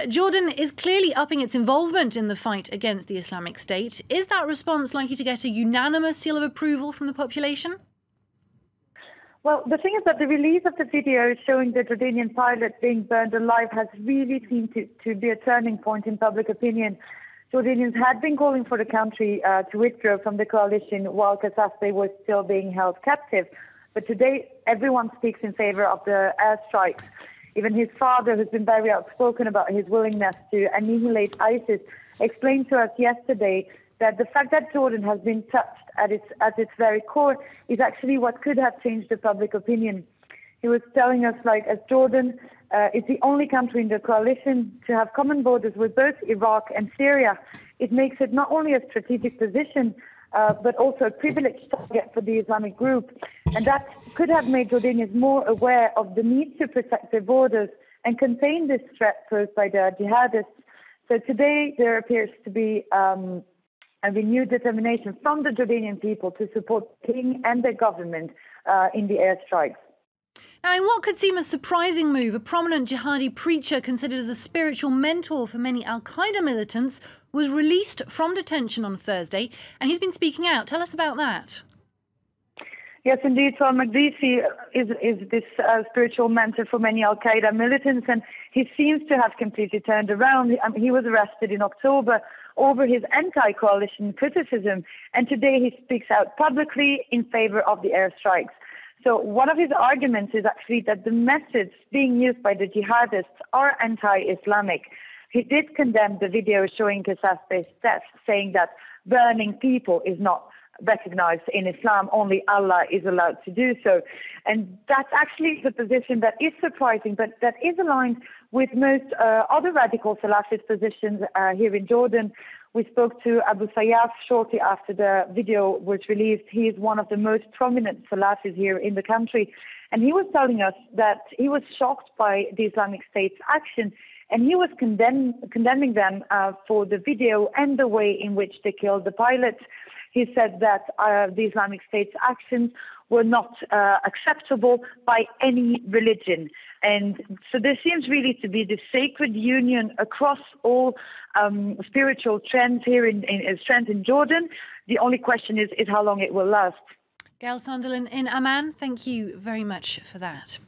Jordan is clearly upping its involvement in the fight against the Islamic State. Is that response likely to get a unanimous seal of approval from the population? Well, the thing is that the release of the video showing the Jordanian pilot being burned alive has really seemed to be a turning point in public opinion. Jordanians had been calling for the country to withdraw from the coalition while Kassafeh was still being held captive. But today, everyone speaks in favor of the airstrikes. Even his father, who's been very outspoken about his willingness to annihilate ISIS, explained to us yesterday that the fact that Jordan has been touched at its very core is actually what could have changed the public opinion. He was telling us, as Jordan is the only country in the coalition to have common borders with both Iraq and Syria, it makes it not only a strategic position, but also a privileged target for the Islamic group. And that could have made Jordanians more aware of the need to protect their borders and contain this threat posed by the jihadists. So today there appears to be a renewed determination from the Jordanian people to support the king and their government in the airstrikes. Now, in what could seem a surprising move, a prominent jihadi preacher considered as a spiritual mentor for many al-Qaeda militants was released from detention on Thursday, and he's been speaking out. Tell us about that. Yes, indeed. So Magdisi is this spiritual mentor for many al-Qaeda militants, and he seems to have completely turned around. He was arrested in October over his anti-coalition criticism, and today he speaks out publicly in favor of the airstrikes. So one of his arguments is actually that the methods being used by the jihadists are anti-Islamic. He did condemn the video showing Kassafeh's death, saying that burning people is not recognized in Islam, only Allah is allowed to do so. And that's actually the position that is surprising, but that is aligned with most other radical Salafist positions here in Jordan. We spoke to Abu Sayyaf shortly after the video was released. He is one of the most prominent Salafis here in the country. And he was telling us that he was shocked by the Islamic State's action, and he was condemning them for the video and the way in which they killed the pilot. He said that the Islamic State's actions were not acceptable by any religion. And so there seems really to be this sacred union across all spiritual trends here in Jordan. The only question is how long it will last. Gail Sunderland in Amman, thank you very much for that.